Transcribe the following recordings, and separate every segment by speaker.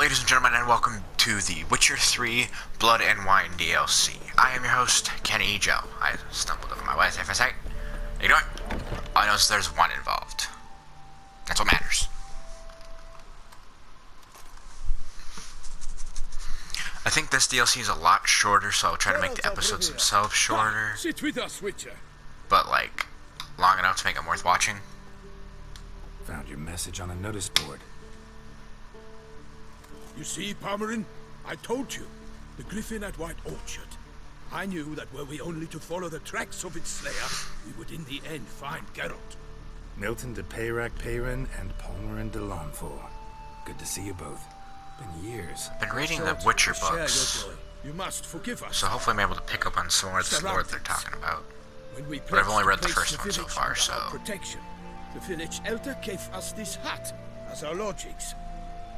Speaker 1: ladies and gentlemen, and welcome to the Witcher 3 Blood and Wine DLC. I am your host, Kenny Joe. I stumbled over my wife, FSA. How you doing? I noticed there's wine involved. That's what matters. I think this DLC is a lot shorter, so I'll try to make the episodes themselves shorter.
Speaker 2: Sit with us, Witcher.
Speaker 1: But, like, long enough to make them worth watching.
Speaker 3: Found your message on a notice board.
Speaker 2: You see, Palmerin, I told you. The griffin at White Orchard. I knew that were we only to follow the tracks of its slayer, we would in the end find Geralt.
Speaker 3: Milton de Peyrac-Peyran and Palmerin de Launfal. Good to see you both. Been years.
Speaker 1: Been reading the Witcher books,
Speaker 2: You must forgive us.
Speaker 1: so hopefully I'm able to pick up on some more of the lore they're talking about.
Speaker 2: When we
Speaker 1: But I've only read the
Speaker 2: placed
Speaker 1: first one so
Speaker 2: village
Speaker 1: far,
Speaker 2: under
Speaker 1: so...
Speaker 2: our protection. The village elder gave us this hat as our lodgings.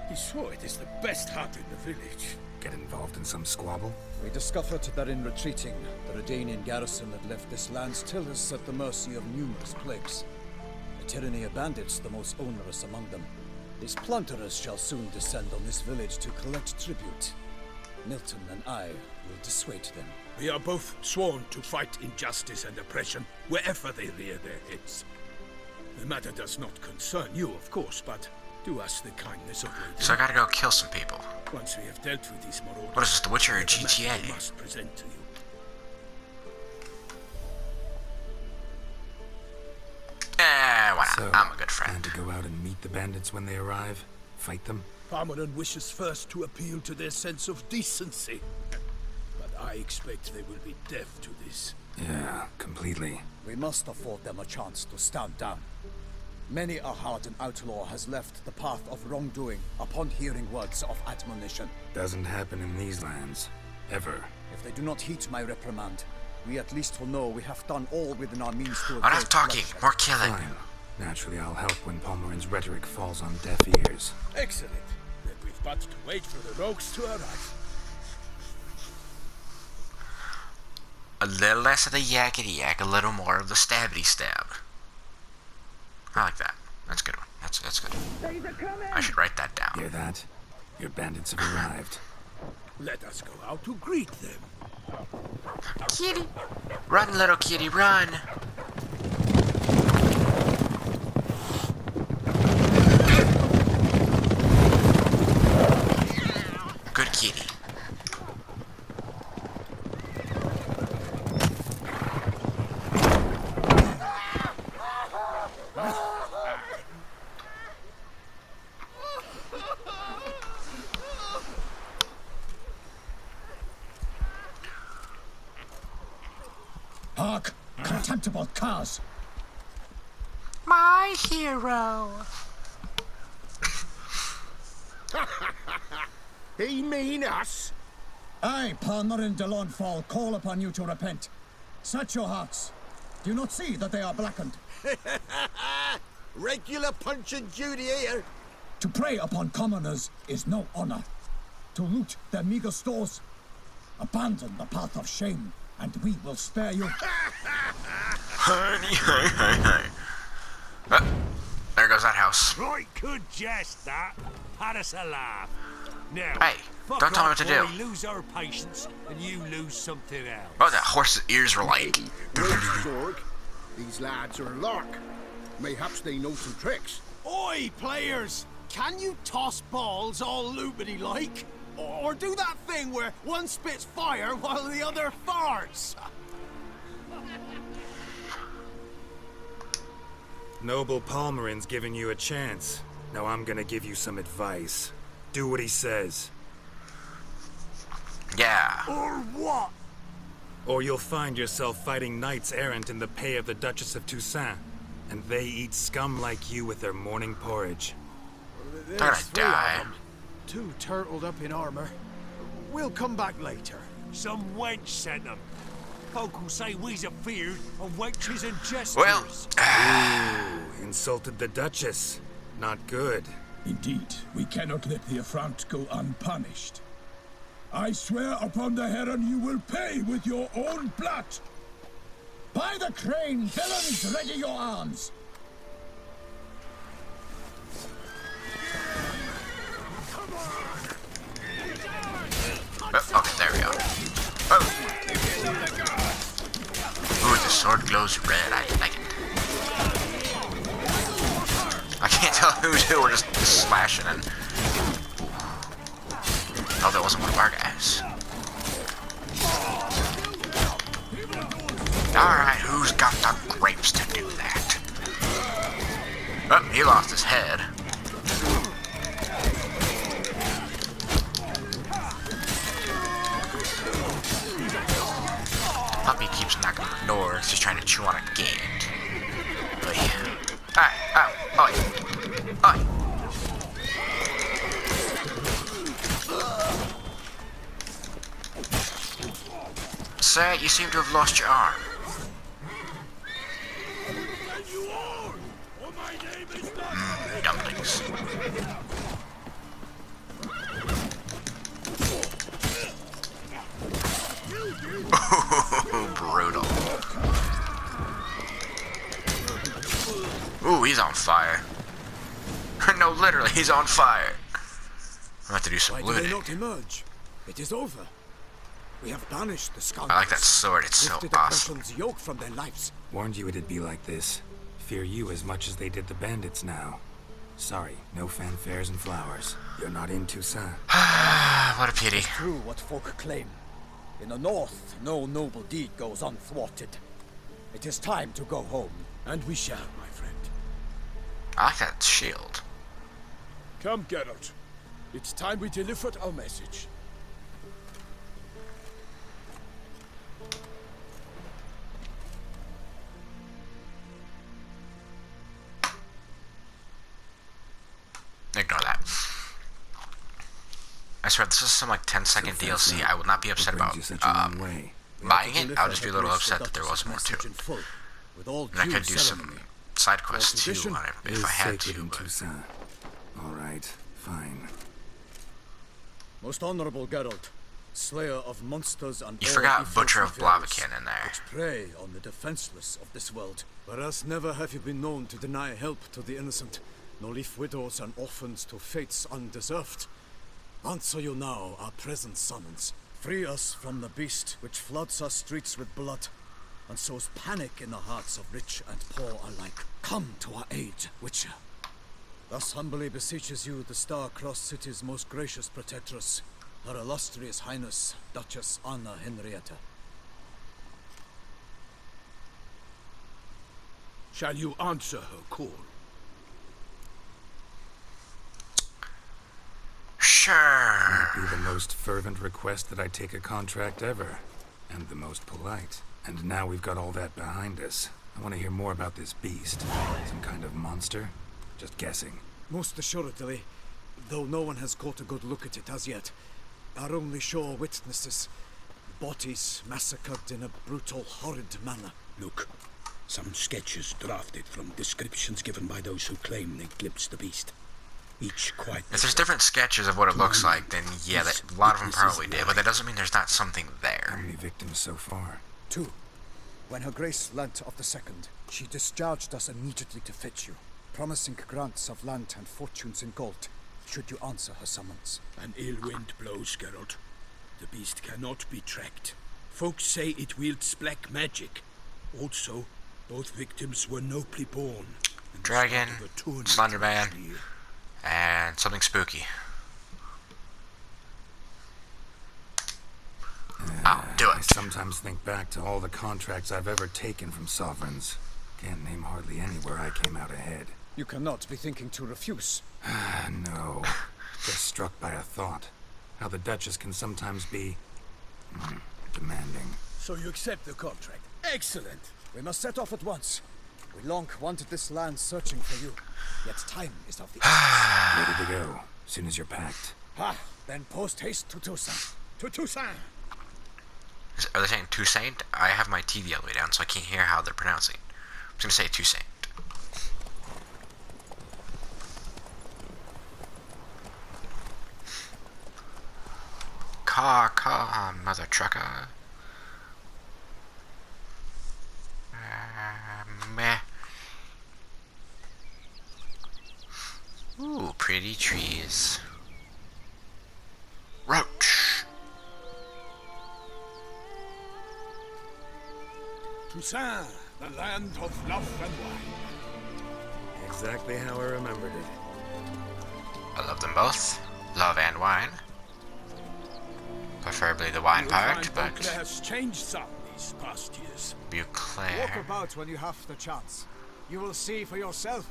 Speaker 2: He swore it is the best hat in the village.
Speaker 3: Get involved in some squabble?
Speaker 4: We discovered that in retreating, the Redanian garrison had left this land still is at the mercy of numerous plagues. The tyranny of bandits, the most onerous among them. These plunderers shall soon descend on this village to collect tribute. Milton and I will dissuade them.
Speaker 2: We are both sworn to fight injustice and oppression wherever they rear their heads. The matter does not concern you, of course, but do us the kindness of waiting.
Speaker 1: So I gotta go kill some people.
Speaker 2: Once we have dealt with these marauders,
Speaker 1: What is this, The Witcher or
Speaker 2: the matter
Speaker 1: GTA?
Speaker 2: we must present to you.
Speaker 1: Why not?
Speaker 3: So,
Speaker 1: I'm a good
Speaker 3: plan
Speaker 1: friend.
Speaker 3: to go out and meet the bandits when they arrive? Fight them?
Speaker 2: Palmerin wishes first to appeal to their sense of decency. But I expect they will be deaf to this.
Speaker 3: Yeah, completely.
Speaker 4: We must afford them a chance to stand down. Many a hardened outlaw has left the path of wrongdoing upon hearing words of admonition.
Speaker 3: Doesn't happen in these lands. Ever.
Speaker 4: If they do not heed my reprimand, we at least will know we have done all within our means to avoid
Speaker 1: Enough talking,
Speaker 4: bloodshed.
Speaker 1: more killing.
Speaker 3: Fine. Naturally, I'll help when Palmerin's rhetoric falls on deaf ears.
Speaker 2: Excellent. Then we've but to wait for the rogues to arrive.
Speaker 1: A little less of the yakety yak, a little more of the stabbity stab. I like that. That's a good one. That's good. I should write that down.
Speaker 3: Hear that? Your bandits have arrived.
Speaker 2: Let us go out to greet them.
Speaker 1: Kitty! Run, little kitty, run! Good kitty.
Speaker 4: Hark! Contemptible curs!
Speaker 1: My hero.
Speaker 2: He mean us?
Speaker 4: I, Palmerin de Launfal, call upon you to repent. Set your hearts. Do you not see that they are blackened?
Speaker 2: Regular punch and duty here.
Speaker 4: To prey upon commoners is no honor. To loot their meager stores, abandon the path of shame, and we will spare you.
Speaker 1: Honey. There goes that house.
Speaker 5: Right, good jest that. Had us a laugh. Now,
Speaker 1: Hey,
Speaker 5: fuck
Speaker 1: don't tell me what
Speaker 5: off
Speaker 1: to
Speaker 5: or
Speaker 1: do.
Speaker 5: we lose our patience and you lose something else.
Speaker 1: Oh, that horse's ears were like...
Speaker 6: Sorg, these lads are a lark. Mayhaps they know some tricks.
Speaker 7: Oi, players! Can you toss balls all loopity like? Or do that thing where one spits fire while the other farts?
Speaker 3: Noble Palmerin's giving you a chance. Now I'm gonna give you some advice. Do what he says,
Speaker 1: Yeah.
Speaker 5: Or what?
Speaker 3: or you'll find yourself fighting knights errant in the pay of the Duchess of Toussaint, and they eat scum like you with their morning porridge.
Speaker 1: They're gonna die.
Speaker 7: Two turtled up in armor. We'll come back later.
Speaker 5: Some wench sent them. Folk will say we's afeard of wenches and jesters.
Speaker 1: Well,
Speaker 3: Ooh, insulted the Duchess. Not good.
Speaker 2: Indeed, we cannot let the affront go unpunished. I swear upon the heron you will pay with your own blood.
Speaker 4: By the crane, villains, ready your arms!
Speaker 1: glows red. I like it. I can't tell who's who. We're just slashing and... Oh, that wasn't one of our guys. Alright, who's got the grapes to do that? Oh, he lost his head. Puppy keeps knocking on the door. She's trying to chew on a gate. Oh, yeah. Alright, oh, oi. Sir, you seem to have lost your arm. Dumplings. Oh, brutal. Ooh, he's on fire. No, literally, he's on fire. I'm about to do some
Speaker 7: Why do
Speaker 1: looting.
Speaker 7: they not emerge? It is over. We have banished the scoundrels.
Speaker 1: I like that sword, it's so
Speaker 7: lifted
Speaker 1: awesome.
Speaker 7: oppression's yoke from their lives.
Speaker 3: Warned you it'd be like this. Fear you as much as they did the bandits now. Sorry, no fanfares and flowers. You're not in Toussaint.
Speaker 1: What a pity.
Speaker 4: True what folk claim. In the north, no noble deed goes unthwarted. It is time to go home.
Speaker 2: And we shall, my friend.
Speaker 1: I like that shield.
Speaker 2: Come, Geralt. It's time we delivered our message.
Speaker 1: Ignore that. I swear, this is some like 10-second DLC. I would not be upset about buying it. I'll just be a little upset that there wasn't more to it. And I could do some side quests too on it if I had to, but...
Speaker 3: Alright, fine.
Speaker 4: Most honorable Geralt, slayer of monsters and
Speaker 1: You
Speaker 4: all
Speaker 1: forgot
Speaker 4: evil
Speaker 1: Butcher of
Speaker 4: fairies,
Speaker 1: Blaviken in there.
Speaker 4: which prey on the defenseless of this world.
Speaker 7: Whereas never have you been known to deny help to the innocent, nor leave widows and orphans to fates undeserved. Answer you now our present summons.
Speaker 4: Free us from the beast which floods our streets with blood, and sows panic in the hearts of rich and poor alike. Come to our aid, Witcher. Thus humbly beseeches you the Star-Crossed City's most gracious protectress, Her Illustrious Highness, Duchess Anna Henrietta.
Speaker 2: Shall you answer her call?
Speaker 1: Sure.
Speaker 3: Be the most fervent request that I take a contract ever, and the most polite. And now we've got all that behind us. I want to hear more about this beast. Some kind of monster? Just guessing.
Speaker 7: Most assuredly, though no one has caught a good look at it as yet. Our only sure witnesses. Bodies massacred in a brutal, horrid manner.
Speaker 2: Look, some sketches drafted from descriptions given by those who claim they glimpsed the beast. Each quite...
Speaker 1: If there's different sketches of what it looks like, then yeah, a lot of them probably did, but that doesn't mean there's not something
Speaker 3: How
Speaker 1: there.
Speaker 3: many victims so far?
Speaker 4: 2. When her grace learnt of the second, she discharged us immediately to fetch you, promising grants of land and fortunes in gold, should you answer her summons.
Speaker 2: An ill wind blows, Geralt. The beast cannot be tracked. Folks say it wields black magic. Also, both victims were nobly born. and the
Speaker 1: Dragon,
Speaker 2: start of a tournament
Speaker 1: Slender Man,
Speaker 2: next year.
Speaker 1: and something spooky. I'll do
Speaker 3: I
Speaker 1: it.
Speaker 3: sometimes think back to all the contracts I've ever taken from sovereigns. Can't name hardly any where I came out ahead.
Speaker 4: You cannot be thinking to refuse.
Speaker 3: No. Just struck by a thought. How the Duchess can sometimes be... demanding.
Speaker 2: So you accept the contract. Excellent.
Speaker 4: We must set off at once. We long wanted this land searching for you, yet time is of the essence.
Speaker 3: Ready to go. Soon as you're packed.
Speaker 4: Ah, then post haste to Toussaint.
Speaker 2: To Toussaint.
Speaker 1: Are they saying Toussaint? I have my TV all the way down, so I can't hear how they're pronouncing it. I'm just gonna say Toussaint. Car, mother trucker. Meh. Ooh, pretty trees. Roach.
Speaker 2: Toussaint, the land of love and wine.
Speaker 3: Exactly how I remembered it.
Speaker 1: I love them both. Love and wine. Preferably the wine
Speaker 2: You'll
Speaker 1: part,
Speaker 2: find
Speaker 1: but
Speaker 2: Beauclair has changed some these past years.
Speaker 4: Walk
Speaker 1: Beauclair.
Speaker 4: about when you have the chance. You will see for yourself.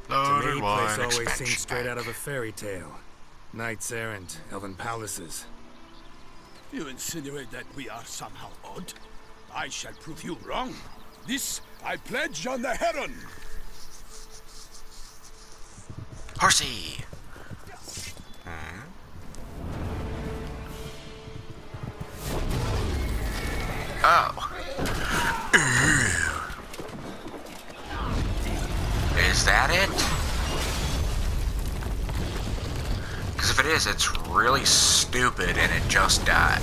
Speaker 3: To
Speaker 1: Loaded
Speaker 3: me,
Speaker 1: wine
Speaker 3: place always
Speaker 1: expansion
Speaker 3: seems straight
Speaker 1: pack.
Speaker 3: out of a fairy tale. Knights errant, elven palaces.
Speaker 2: You insinuate that we are somehow odd? I shall prove you wrong. This I pledge on the Heron.
Speaker 1: Horsey! Oh. Is that it? Because if it is, it's really stupid and it just died.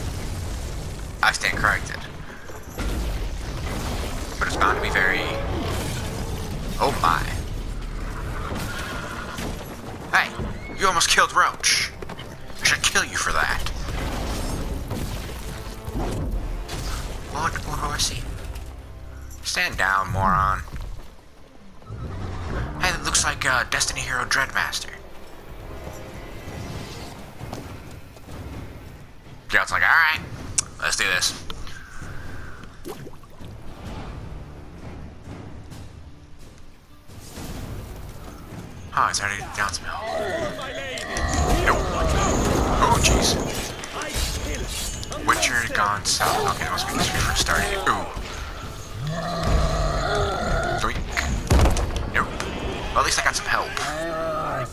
Speaker 1: I stand corrected. But it's bound to be very... Oh my. Hey, you almost killed Roach. I should kill you for that. What, poor horsey? Stand down, moron. Hey, that looks like Destiny Hero Dreadmaster. Geralt's like, alright, let's do this. Oh, it's already down smell. Nope. Oh, jeez. Witcher gone south. Okay, that must be this river started. Ooh. Doink. Nope. Well, at least I got some help. I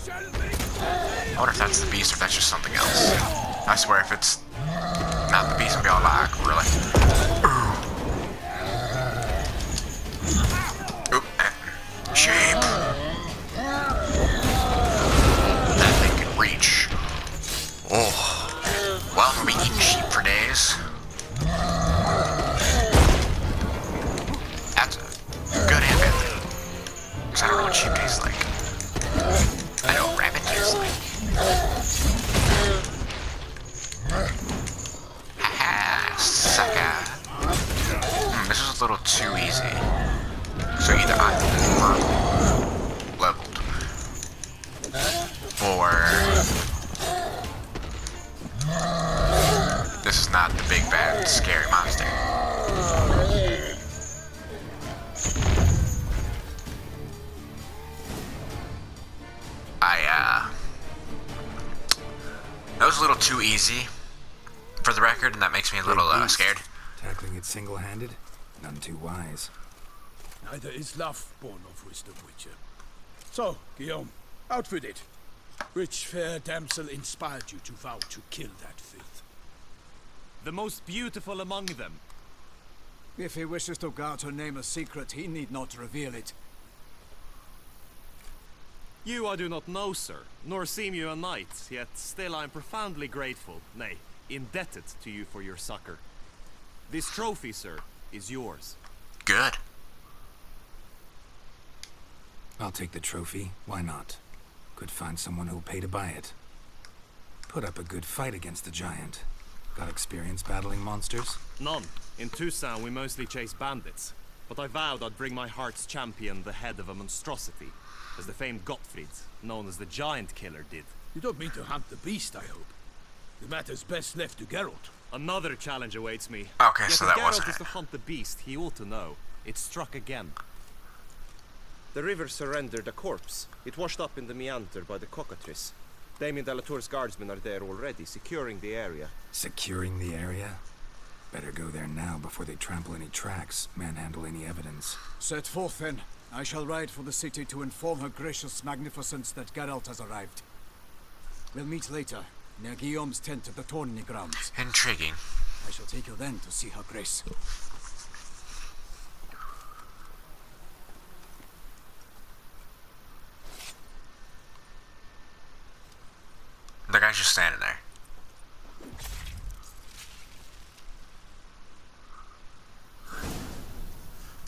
Speaker 1: wonder if that's the beast or if that's just something else. I swear, if it's not the beast, I'm gonna be all like, really? Ooh. Oop. Sheep. That thing can reach. Oh. Well, I'm gonna be eating sheep for days. That's a good and bad thing. Because I don't know what sheep tastes like. I know what rabbit tastes like. Haha, sucker. This is a little too easy. So either I'm more leveled, or this is not the big bad scary monster. That was a little too easy for the record, and that makes me a little scared.
Speaker 3: Tackling it single-handed? None too wise.
Speaker 2: Neither is love born of wisdom, Witcher. So, Guillaume, out with it. Which fair damsel inspired you to vow to kill that filth?
Speaker 7: The most beautiful among them.
Speaker 4: If he wishes to guard her name a secret, he need not reveal it.
Speaker 7: You I do not know, sir, nor seem you a knight, yet still I am profoundly grateful, nay, indebted to you for your succor. This trophy, sir, is yours.
Speaker 1: Good.
Speaker 3: I'll take the trophy. Why not? Could find someone who'll pay to buy it. Put up a good fight against the giant. Got experience battling monsters?
Speaker 7: None. In Toussaint we mostly chase bandits, but I vowed I'd bring my heart's champion the head of a monstrosity, as the famed Gottfried, known as the Giant Killer, did.
Speaker 2: You don't mean to hunt the beast, I hope. The matter's best left to Geralt.
Speaker 7: Another challenge awaits me.
Speaker 1: Okay,
Speaker 7: Yet
Speaker 1: so
Speaker 7: if
Speaker 1: that wasn't
Speaker 7: Geralt is
Speaker 1: it.
Speaker 7: to hunt the beast, he ought to know. It struck again.
Speaker 8: The river surrendered a corpse. It washed up in the meander by the cockatrice. Damien de la Tour's guardsmen are there already, securing the area.
Speaker 3: Securing the area? Better go there now before they trample any tracks, manhandle any evidence.
Speaker 4: Set forth then. I shall ride for the city to inform her gracious magnificence that Geralt has arrived. We'll meet later, near Guillaume's tent at the Tourney grounds.
Speaker 1: Intriguing.
Speaker 4: I shall take you then to see her grace.
Speaker 1: The guy's just standing there.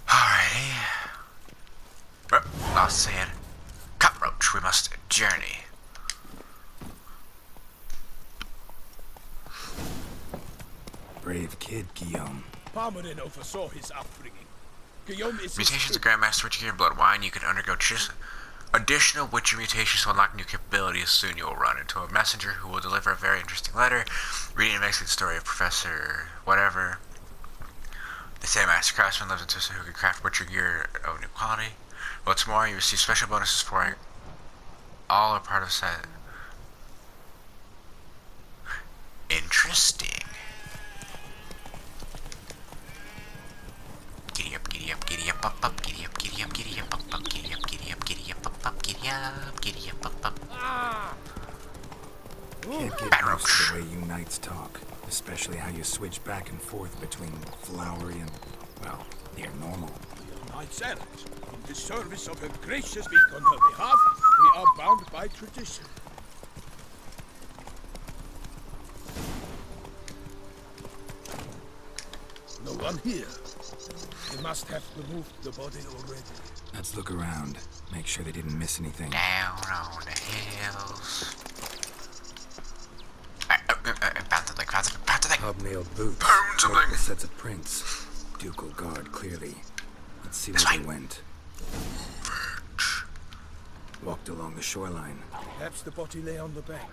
Speaker 1: Alrighty. Oh, lost his head. Cockroach, we must journey.
Speaker 3: Brave kid, Guillaume.
Speaker 2: Palmerin oversaw his upbringing. Guillaume is
Speaker 1: Mutations of Grandmaster Witcher Gear Blood Wine. You can undergo additional Witcher mutations to unlock new capabilities. Soon you will run into a messenger who will deliver a very interesting letter. Reading and the story of Professor whatever. The same master craftsman lives in Tucson who can craft Witcher gear of new quality. What's more, you receive special bonuses for all or part of the set. Interesting. Giddy up, giddy up, giddy up, up, up, giddy up, giddy up, giddy up, up, up, giddy up, giddy up, giddy up, up, up, giddy up, giddy up, up, up.
Speaker 3: Can't get used to the way you knights talk, especially how you switch back and forth between flowery and, well, near normal.
Speaker 2: We are knights errant. In the service of her gracious speak on her behalf, we are bound by tradition. No one here. They must have removed the body already.
Speaker 3: Let's look around. Make sure they didn't miss anything.
Speaker 1: Down on the hills. Found something.
Speaker 3: Hobnailed boots.
Speaker 1: Found something.
Speaker 3: Multiple sets of prints. Ducal guard, clearly. Let's see where they went. Walked along the shoreline.
Speaker 2: Perhaps the body lay on the bank.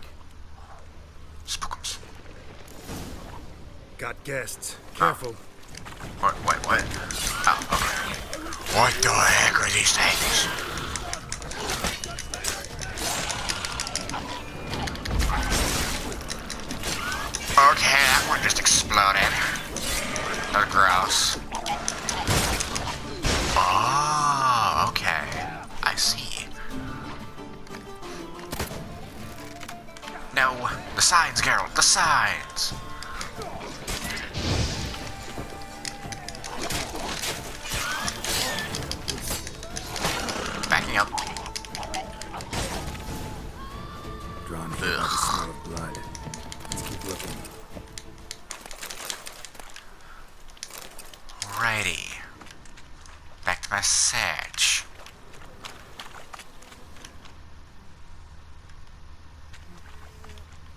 Speaker 1: Spookums.
Speaker 3: Got guests. Careful.
Speaker 1: What? Oh, okay. What the heck are these things? Okay, that one just exploded. That's gross. Oh, okay. I see. No, the signs, Geralt, the signs. Backing up.
Speaker 3: Drawn here by the smell of blood. Let's keep looking.
Speaker 1: Alrighty. Back to my search.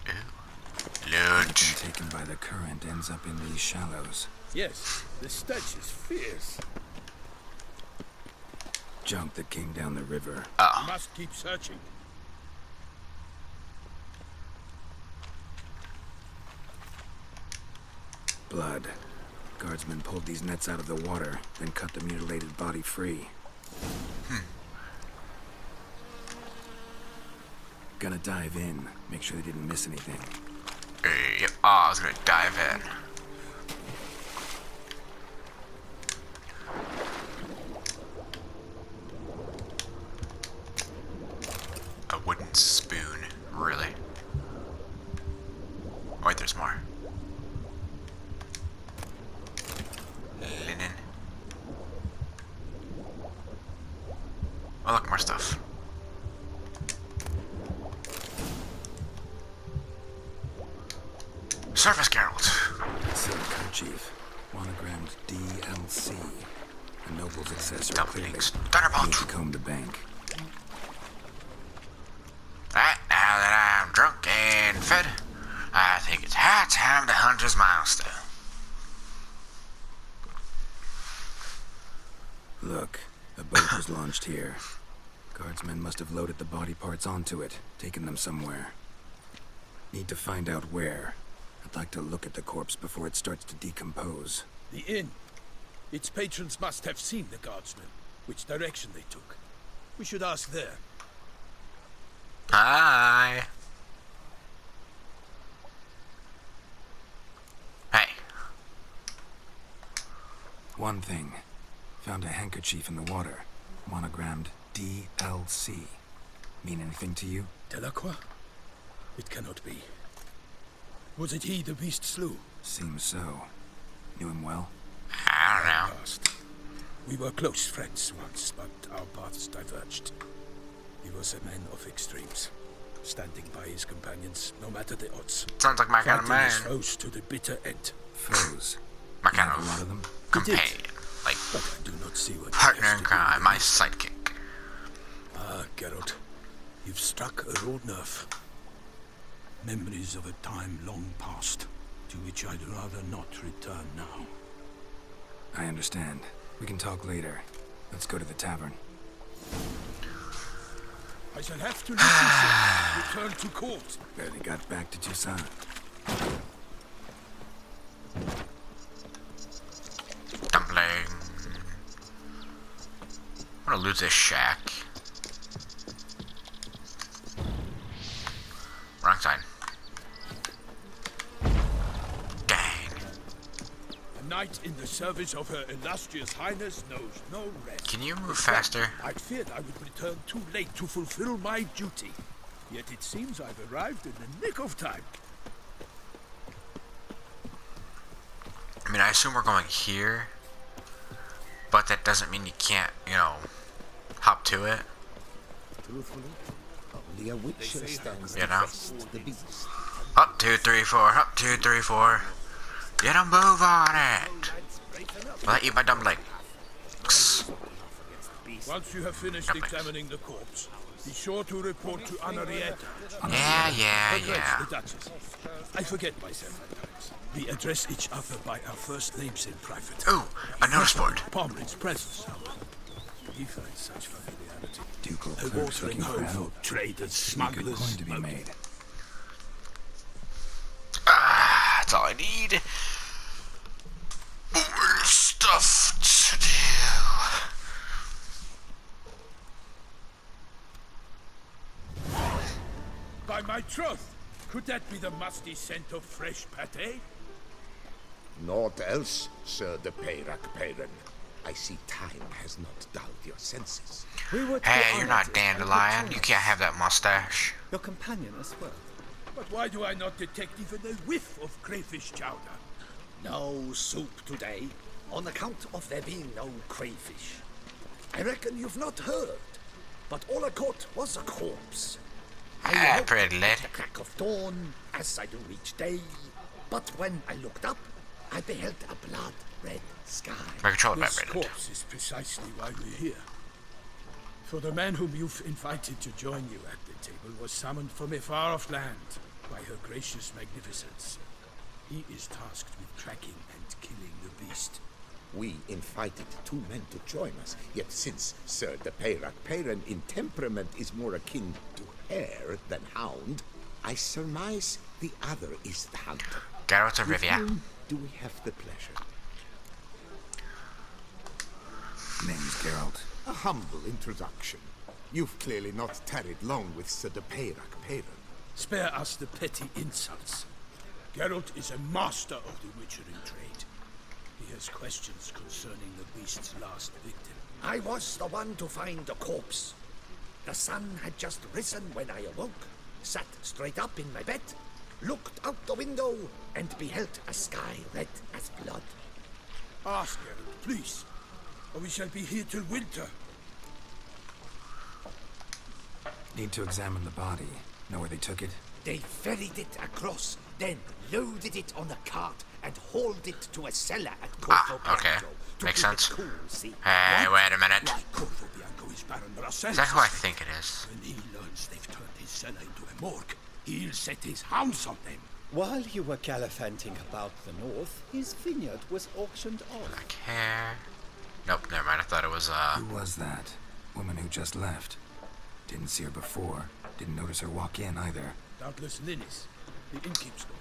Speaker 1: Ooh. Loot.
Speaker 3: Taken by the current ends up in these shallows.
Speaker 2: Yes, the stench is fierce.
Speaker 3: Junk that came down the river.
Speaker 1: Oh.
Speaker 2: We must keep searching.
Speaker 3: Blood. Guardsmen pulled these nets out of the water, then cut the mutilated body free. Gonna dive in, make sure they didn't miss anything.
Speaker 1: Yep. Oh, I was gonna dive in. A wooden spoon, really? Wait, there's more. Linen. Oh, look, more stuff. Surface Geralt.
Speaker 3: Silk kerchief, monogrammed DLC. A noble's accessory.
Speaker 1: Double
Speaker 3: Clearly.
Speaker 1: links.
Speaker 3: Need
Speaker 1: Thunderbolt.
Speaker 3: to comb the bank.
Speaker 1: Right now that I'm drunk and fed, I think it's high time to hunt his milestone.
Speaker 3: Look, a boat was launched here. Guardsmen must have loaded the body parts onto it, taken them somewhere. Need to find out where. I'd like to look at the corpse before it starts to decompose.
Speaker 2: The inn. Its patrons must have seen the guardsmen, which direction they took. We should ask there.
Speaker 1: Hi. Hey.
Speaker 3: One thing. Found a handkerchief in the water. Monogrammed DLC. Mean anything to you?
Speaker 2: Delacroix? It cannot be. Was it he the beast slew?
Speaker 3: Seems so. Knew him well?
Speaker 1: I don't know.
Speaker 2: Past. We were close friends once, but our paths diverged. He was a man of extremes, standing by his companions, no matter the odds.
Speaker 1: Sounds like my kind of
Speaker 2: Fighting his
Speaker 1: man.
Speaker 2: foes to the bitter end.
Speaker 3: Foes.
Speaker 1: My kind
Speaker 3: A lot of them?
Speaker 1: companion. Like,
Speaker 2: But I do not see what
Speaker 1: partner
Speaker 2: he has
Speaker 1: in
Speaker 2: to do
Speaker 1: crime,
Speaker 2: with
Speaker 1: my
Speaker 2: it.
Speaker 1: sidekick.
Speaker 2: Ah, Geralt, you've struck a old nerve. Memories of a time long past, to which I'd rather not return now.
Speaker 3: I understand. We can talk later. Let's go to the tavern.
Speaker 2: I shall have to let you return to court.
Speaker 3: Barely got back to Toussaint.
Speaker 1: Dumpling. I'm gonna loot this shack. Wrong side. Dang.
Speaker 2: A knight in the service of Her Illustrious Highness knows no rest.
Speaker 1: Can you move faster?
Speaker 2: I feared I would return too late to fulfill my duty. Yet it seems I've arrived in the nick of time.
Speaker 1: I mean, I assume we're going here, but that doesn't mean you can't, you know, hop to it.
Speaker 9: Truthfully, only a witcher stands
Speaker 1: You
Speaker 9: to
Speaker 1: know?
Speaker 9: face the beast.
Speaker 1: Up, 2, 3, 4. Up, 2, 3, 4. Get a move on it. Will I eat my dumpling?
Speaker 2: Once you have finished examining the corpse, be sure to report to Anarietta.
Speaker 1: Yeah.
Speaker 2: The Duchess. I forget myself at times. We address each other by our first names in private.
Speaker 1: Ooh, a notice board.
Speaker 2: Pomrin's presence, however. He finds such familiarity.
Speaker 3: Ducal
Speaker 2: A
Speaker 3: clerks
Speaker 2: watering
Speaker 3: looking for
Speaker 2: hole
Speaker 3: help.
Speaker 2: for traders,
Speaker 3: Good
Speaker 2: smugglers,
Speaker 3: coin to be made.
Speaker 1: That's all I need. More stuff to do.
Speaker 2: By my troth, could that be the musty scent of fresh pâté?
Speaker 9: Naught else, Sir de Peyrac Peyran. I see time has not dulled your senses.
Speaker 4: We were
Speaker 1: Hey, you're not Dandelion. You can't have that mustache.
Speaker 4: Your companion as well.
Speaker 2: But why do I not detect even a whiff of crayfish chowder?
Speaker 10: No soup today, on account of there being no crayfish. I reckon you've not heard, but all I caught was a corpse. I awoke
Speaker 1: pretty lit.
Speaker 10: at the crack of dawn, as I do each day, but when I looked up, I beheld a blood-red sky.
Speaker 1: My controller
Speaker 2: This
Speaker 1: vibrated.
Speaker 2: corpse is precisely why we're here. For the man whom you've invited to join you at the table was summoned from a far-off land by her gracious magnificence. He is tasked with tracking and killing the beast.
Speaker 9: We invited two men to join us, yet since Sir de Peyrac Peyran in temperament is more akin to hare than hound, I surmise the other is the hunter.
Speaker 1: Geralt of
Speaker 9: With
Speaker 1: Rivia.
Speaker 9: whom do we have the pleasure?
Speaker 3: Name's Geralt.
Speaker 11: A humble introduction. You've clearly not tarried long with Sir de Peyrac Peyran.
Speaker 2: Spare us the petty insults. Geralt is a master of the witchering trade. He has questions concerning the beast's last victim.
Speaker 10: I was the one to find the corpse. The sun had just risen when I awoke, sat straight up in my bed, looked out the window, and beheld a sky red as blood.
Speaker 2: Ask Geralt, please, or we shall be here till winter.
Speaker 3: Need to examine the body. Know where they took it?
Speaker 10: They ferried it across, then loaded it on a cart and hauled it to a cellar at Corvo
Speaker 1: okay.
Speaker 10: Bianco to
Speaker 1: Makes
Speaker 10: keep
Speaker 1: sense.
Speaker 10: it cool, see?
Speaker 1: Hey, wait a minute.
Speaker 2: Why, Corvo Bianco is Baron Rassel's
Speaker 1: Is that who I
Speaker 2: estate.
Speaker 1: think it is?
Speaker 2: When he learns they've turned his cellar into a morgue, he'll set his hounds on them.
Speaker 4: While you were gallivanting about the north, his vineyard was auctioned off.
Speaker 1: Like hair. Nope, never mind. I thought it was,
Speaker 3: Who was that? Woman who just left. Didn't see her before. Didn't notice her walk in either.
Speaker 2: Doubtless Linnis, the innkeep's daughter.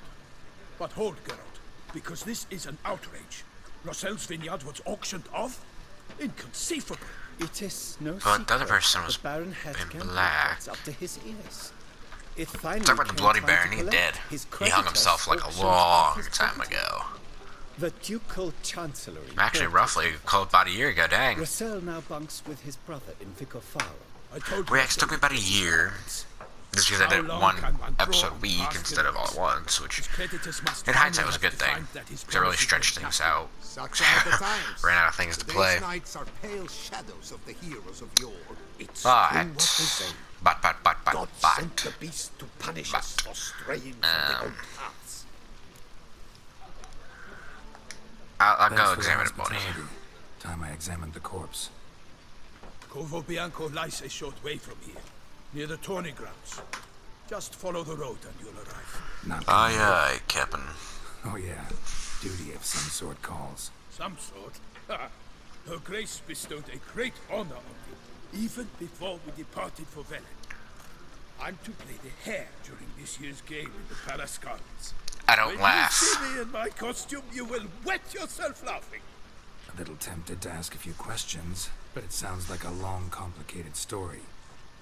Speaker 2: But hold, Geralt, because this is an outrage. Rossel's vineyard was auctioned off? Inconceivable.
Speaker 4: It is no
Speaker 1: Well,
Speaker 4: secret
Speaker 1: the other person was
Speaker 4: the Baron had
Speaker 1: in
Speaker 4: gambling
Speaker 1: black.
Speaker 4: debts up to his ears. It finally
Speaker 1: Talk about the
Speaker 4: came
Speaker 1: Bloody
Speaker 4: time
Speaker 1: Baron,
Speaker 4: to
Speaker 1: he
Speaker 4: collect.
Speaker 1: did.
Speaker 4: His
Speaker 1: He hung
Speaker 4: creditors
Speaker 1: himself like a
Speaker 4: auctioned off
Speaker 1: long
Speaker 4: his
Speaker 1: time
Speaker 4: property.
Speaker 1: ago.
Speaker 4: The ducal chancellery.
Speaker 1: Actually,
Speaker 4: purchased
Speaker 1: roughly,
Speaker 4: it.
Speaker 1: about a year ago, dang.
Speaker 4: Rossel now bunks with his brother in Vicofaro.
Speaker 2: I told
Speaker 1: Well, it took me about a year. Just because I did one episode a week instead of all at once, which in hindsight was a good thing. Because it really stretched things out.
Speaker 11: Such are the times.
Speaker 1: Ran out of things to
Speaker 11: Today's
Speaker 1: play.
Speaker 11: knights are pale shadows of the heroes of yore.
Speaker 10: It's
Speaker 1: But,
Speaker 10: true what they say.
Speaker 1: but,
Speaker 10: God sent the beast to punish us for straying from the old paths.
Speaker 1: I'll
Speaker 3: Thanks
Speaker 1: go
Speaker 3: for the
Speaker 1: examine the body.
Speaker 3: hospitality. Time I examined the corpse.
Speaker 2: Corvo Bianco lies a short way from here, near the tourney grounds. Just follow the road and you'll arrive.
Speaker 3: Not
Speaker 1: Aye, aye, Captain.
Speaker 3: Oh yeah. Duty of some sort calls.
Speaker 2: Some sort. Ha! Her Grace bestowed a great honor on me, even before we departed for Velen. I'm to play the hare during this year's game in the Palace Gardens.
Speaker 1: I don't
Speaker 2: when
Speaker 1: laugh.
Speaker 2: you see me in my costume, you will wet yourself laughing.
Speaker 3: A little tempted to ask a few questions, but it sounds like a long, complicated story.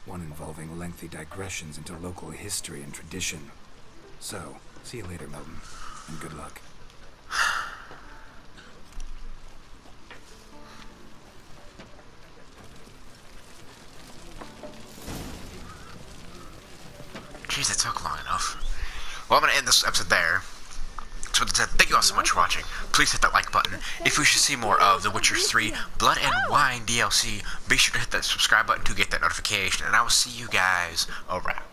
Speaker 3: One involving lengthy digressions into local history and tradition. So, see you later, Milton, and good luck.
Speaker 1: Jeez, it took long enough. Well, I'm gonna end this episode there. So with that said, thank you all so much for watching. Please hit that like button. If you should see more of The Witcher 3 Blood and Wine DLC, be sure to hit that subscribe button to get that notification, and I will see you guys around.